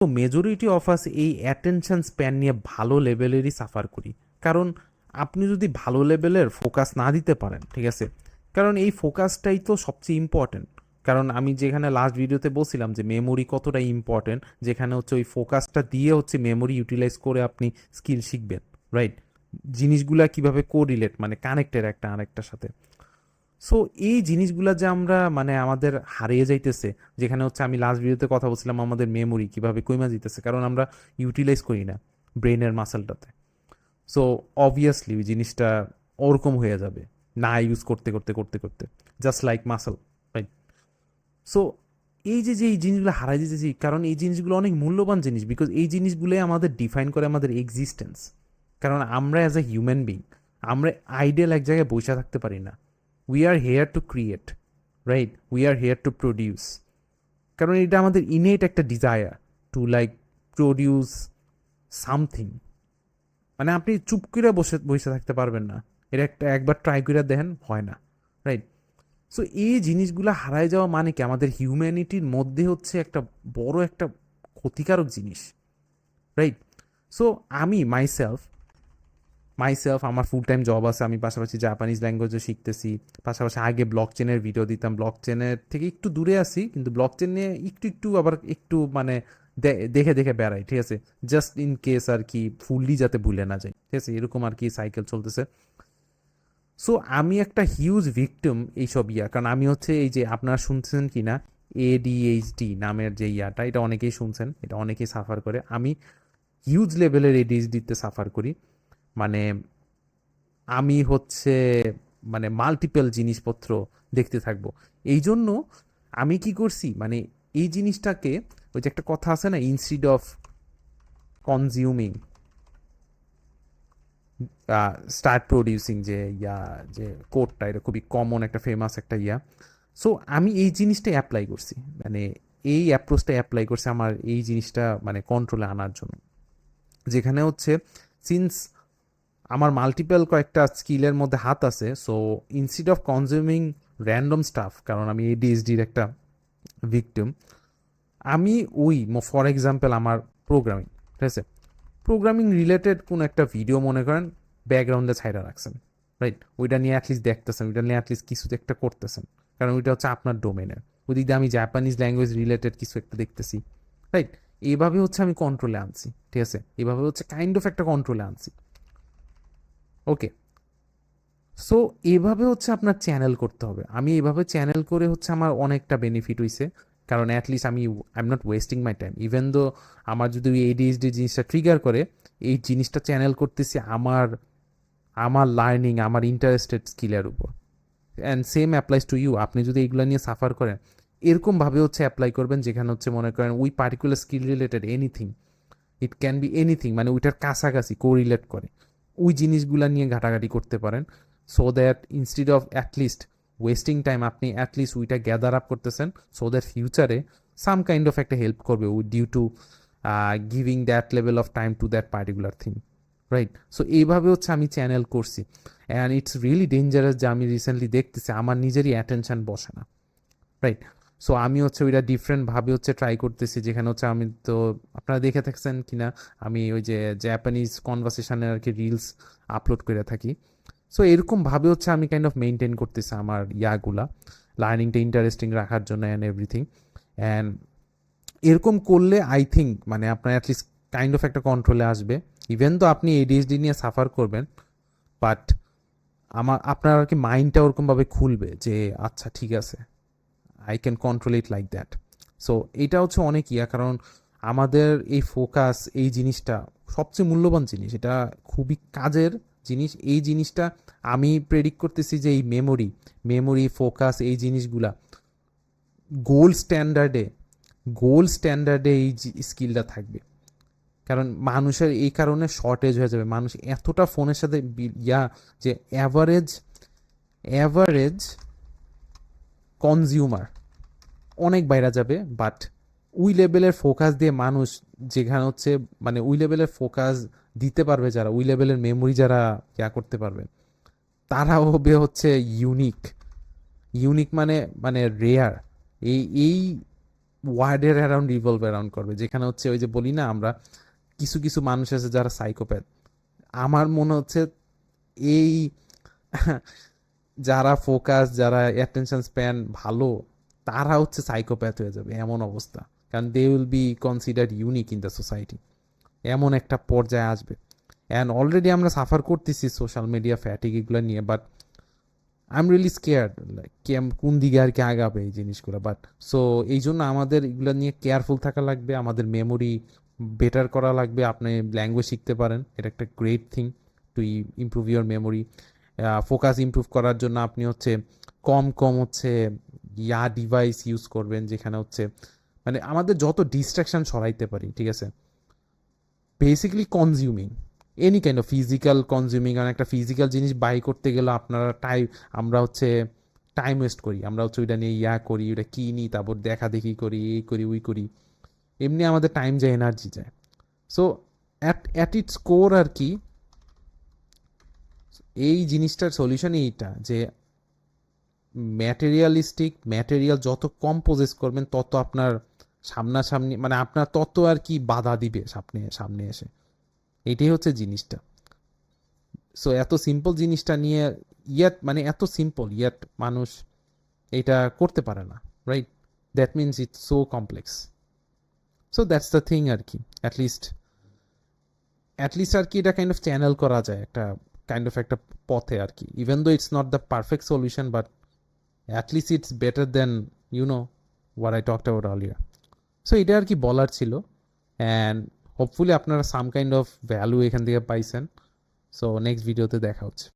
তো majority of us এই attention span নিয়ে ভালো লেভেলেরই সাফার করি। কারণ আপনি যদি ভালো লেভেলের ফোকাস না দিতে পারেন, ঠিক আছে, কারণ এই ফোকাসটাই তো সবচেয়ে ইম্পর্টেন্ট। কারণ আমি যেখানে লাস্ট ভিডিওতে বলছিলাম যে মেমোরি কতটা ইম্পর্টেন্ট, যেখানে হচ্ছে ওই ফোকাসটা দিয়ে হচ্ছে মেমোরি ইউটিলাইজ করে আপনি স্কিল শিখবেন, রাইট? জিনিসগুলা কিভাবে কোরিলেট, মানে কানেক্টেড একটা আরেকটার সাথে। সো এই জিনিসগুলা যে আমরা মানে আমাদের হারিয়ে যাইতেছে, যেখানে হচ্ছে আমি লাস্ট ভিডিওতে কথা বলছিলাম আমাদের মেমোরি কিভাবে কইমা যাইতেছে, কারণ আমরা ইউটিলাইজ করি না ব্রেনের মাসেলটাতে। সো অবভিয়াসলি ওই জিনিসটা ওরকম হয়ে যাবে না ইউজ করতে করতে করতে করতে, just like muscle, right? So এই যে যে এই জিনিসগুলো হারাই যেতেছি, কারণ এই জিনিসগুলো অনেক মূল্যবান জিনিস, বিকজ এই জিনিসগুলোই আমাদের ডিফাইন করে আমাদের এক্সিস্টেন্স। কারণ আমরা অ্যাজ এ হিউম্যান বিং, আমরা আইডিয়াল এক জায়গায় বসে থাকতে পারি না। We are hair to create, right? We are hair to produce. কারণ এটা আমাদের ইনেট একটা desire to like produce something. মানে আপনি চুপ করে বসে বসে থাকতে পারবেন না, এটা একটা একবার ট্রাই করে দেখেন, হয় না, রাইট? সো এই জিনিসগুলো হারায় যাওয়া মানে কি আমাদের হিউম্যানিটির মধ্যে হচ্ছে একটা বড় একটা ক্ষতিকারক জিনিস, রাইট? সো আমি মাইসেলফ মাইসেলফ আমার ফুল টাইম জব আছে, আমি পাশাপাশি জাপানিজ ল্যাঙ্গুয়েজও শিখতেছি, পাশাপাশি আগে ব্লক চেনের ভিডিও দিতাম, ব্লক চেনের থেকে একটু দূরে আছি, কিন্তু ব্লক চেন নিয়ে একটু একটু আবার একটু মানে দেখে দেখে বেড়াই, ঠিক আছে, জাস্ট ইন কেস আর কি, ফুললি যাতে ভুলে না যাই, ঠিক আছে, এরকম আর কি সাইকেল চলতেছে। সো আমি একটা হিউজ ভিকটিম এইসব কারণ আমি হচ্ছে এই যে আপনারা শুনছেন কি না এডিএইচডি নামের যে ইয়াটা, এটা অনেকেই শুনছেন, এটা অনেকেই সাফার করে। আমি হিউজ লেভেলের এডিএইচডিতে সাফার করি। মানে আমি হচ্ছে মানে মাল্টিপল জিনিসপত্র দেখতে থাকবো। এই জন্য আমি কি করছি, মানে এই জিনিসটাকে, ওই যে একটা কথা আছে না, instead of consuming start producing, যে যে কোডটা, এটা খুবই কমন একটা ফেমাস একটা সো আমি এই জিনিসটা অ্যাপ্লাই করছি, মানে এই অ্যাপ্রোচটা অ্যাপ্লাই করছি আমার এই জিনিসটা মানে কন্ট্রোলে আনার জন্য। যেখানে হচ্ছে সিন্স আমার মাল্টিপল কয়েকটা স্কিলের মধ্যে হাত আছে, so instead of consuming random staff, কারণ আমি এডিএইচডির একটা ভিকটিম, আমি ওই ফর এক্সাম্পল আমার প্রোগ্রামিং, ঠিক আছে, প্রোগ্রামিং রিলেটেড কোন একটা ভিডিও মনে করেন ব্যাকগ্রাউন্ডে ছাইড়া রাখছেন, রাইট? ওইটা নিয়ে অ্যাটলিস্ট দেখতেছেন, ওইটা নিয়ে অ্যাটলিস্ট কিছু একটা করতেছেন, কারণ ওইটা হচ্ছে আপনার ডোমেনের। ওইদিক দিয়ে আমি জাপানিজ ল্যাঙ্গুয়েজ রিলেটেড কিছু একটা দেখতেছি, রাইট? এইভাবে হচ্ছে আমি কন্ট্রোলে আনছি, ঠিক আছে, এইভাবে হচ্ছে কাইন্ড অফ একটা কন্ট্রোলে আনছি। ওকে, সো এভাবে হচ্ছে আপনার চ্যানেল করতে হবে। আমি এভাবে চ্যানেল করে হচ্ছে আমার অনেকটা বেনিফিট হয়েছে, কারণ at least I am not wasting my time, even though আমার যদি ওই এডিএইচডি জিনিসটা ট্রিগার করে, এই জিনিসটা চ্যানেল করতেছি আমার আমার লার্নিং, আমার ইন্টারেস্টেড স্কিলের উপর। And same applies to you. আপনি যদি এইগুলো নিয়ে সাফার করেন, এরকমভাবে হচ্ছে অ্যাপ্লাই করবেন, যেখানে হচ্ছে মনে করেন ওই particular skill related anything, it can be anything, মানে ওইটার কাছাকাছি কোরিলেট করে, ওই জিনিসগুলো নিয়ে ঘাটাঘাটি করতে পারেন। So that instead of at least wasting time, আপনি অ্যাটলিস্ট ওইটা গ্যাদার আপ করতেছেন, সো দ্যাট ফিউচারে সাম কাইন্ড অফ একটা হেল্প করবে due to giving that level of time to that particular thing, right? So এইভাবে হচ্ছে আমি চ্যানেল করছি। অ্যান্ড ইটস রিয়েলি ডেঞ্জারাস, যে আমি রিসেন্টলি দেখতেছি আমার নিজেরই অ্যাটেনশন বসে না, রাইট? সো আমি হচ্ছে ওইটা ডিফারেন্টভাবে হচ্ছে ট্রাই করতেছি, যেখানে হচ্ছে আমি তো আপনারা দেখে থাকছেন কিনা, আমি ওই যে জাপানিজ কনভারসেশনের আর কি রিলস আপলোড করে থাকি। সো এরকমভাবে হচ্ছে আমি কাইন্ড অফ মেনটেন করতেছি আমার লার্নিংটা ইন্টারেস্টিং রাখার জন্য অ্যান্ড এভরিথিং। অ্যান্ড এরকম করলে আই থিঙ্ক মানে আপনার অ্যাটলিস্ট কাইন্ড অফ একটা কন্ট্রোলে আসবে। ইভেন তো আপনি এডিএইচডি নিয়ে সাফার করবেন, বাট আপনার আর কি মাইন্ডটা ওরকমভাবে খুলবে যে আচ্ছা ঠিক আছে, I can control it like that. So এটা হচ্ছে অনেক কারণ আমাদের এই ফোকাস, এই জিনিসটা সবচেয়ে মূল্যবান জিনিস, এটা খুবই কাজের জিনিস। এই জিনিসটা আমি প্রেডিক্ট করতেছি যে এই মেমোরি ফোকাস এই জিনিসগুলা গোল্ড স্ট্যান্ডার্ডে গোল্ড স্ট্যান্ডার্ডে এই স্কিলটা থাকবে। কারণ মানুষের এই কারণে শর্টেজ হয়ে যাবে, মানুষ এতটা ফোনের সাথে যে অ্যাভারেজ অ্যাভারেজ কনজিউমার অনেক বাইরে যাবে। বাট ওই লেভেলের ফোকাস দিয়ে মানুষ, যেখানে হচ্ছে মানে ওই লেভেলের ফোকাস দিতে পারবে যারা, ওই লেভেলের মেমোরি যারা করতে পারবে, তারা হবে হচ্ছে ইউনিক। ইউনিক মানে মানে রেয়ার। এই এই ওয়ার্ডের অ্যারাউন্ড রিভলভ অ্যারাউন্ড করবে, যেখানে হচ্ছে ওই যে বলি না আমরা কিছু কিছু মানুষ আছে যারা সাইকোপ্যাথ, আমার মনে হচ্ছে এই যারা ফোকাস, যারা অ্যাটেনশন স্প্যান ভালো, তারা হচ্ছে সাইকোপ্যাথ হয়ে যাবে এমন অবস্থা, কারণ they will be considered unique in the society, এমন একটা পর্যায়ে আসবে। অ্যান্ড অলরেডি আমরা সাফার করতেছি সোশ্যাল মিডিয়া ফ্যাটিক এগুলো নিয়ে, but I am really scared like কোন দিকে আর কি আগাবে এই জিনিসগুলো। বাট সো এই জন্য আমাদের এগুলো নিয়ে কেয়ারফুল থাকা লাগবে, আমাদের মেমোরি বেটার করা লাগবে। আপনি ল্যাঙ্গুয়েজ শিখতে পারেন, এটা একটা great thing to improve your memory. Focus improve করার জন্য আপনি হচ্ছে কম কম হচ্ছে ডিভাইস ইউজ করবেন, যেখানে হচ্ছে মানে আমাদের যত ডিস্ট্রাকশন সরাইতে পারি, ঠিক আছে, basically consuming any kind of physical consuming. কারণ একটা ফিজিক্যাল জিনিস বাই করতে গেলে আপনারা আমরা হচ্ছে টাইম ওয়েস্ট করি, আমরা হচ্ছে ওইটা নিয়ে করি, ওইটা কিনি, তারপর দেখা দেখি করি, এই করি ওই করি, এমনি আমাদের টাইম যায়, এনার্জি যায়। সো অ্যাট ইটস কোর আর কি এই জিনিসটার সলিউশন এইটা যে ম্যাটেরিয়াল যত কম পজেস করবেন তত আপনার সামনাসামনি মানে আপনার তত আর কি বাধা দিবে সামনে সামনে এসে, এটাই হচ্ছে জিনিসটা। সো এত সিম্পল জিনিসটা নিয়ে মানে এত সিম্পল ইয়াট মানুষ এটা করতে পারে না, right? That means it's so complex. So that's the thing আর কি, অ্যাটলিস্ট আর কি এটা কাইন্ড অফ চ্যানেল করা যায় একটা কাইন্ড অফ একটা পথে আর কি, even though it's not the perfect solution, but at least it's better then what I talked about earlier. So এটা আর কি বলার ছিল, অ্যান্ড হোপফুলি আপনারা সাম কাইন্ড অফ ভ্যালু এখান থেকে পাইছেন। সো নেক্সট ভিডিওতে দেখা হচ্ছে।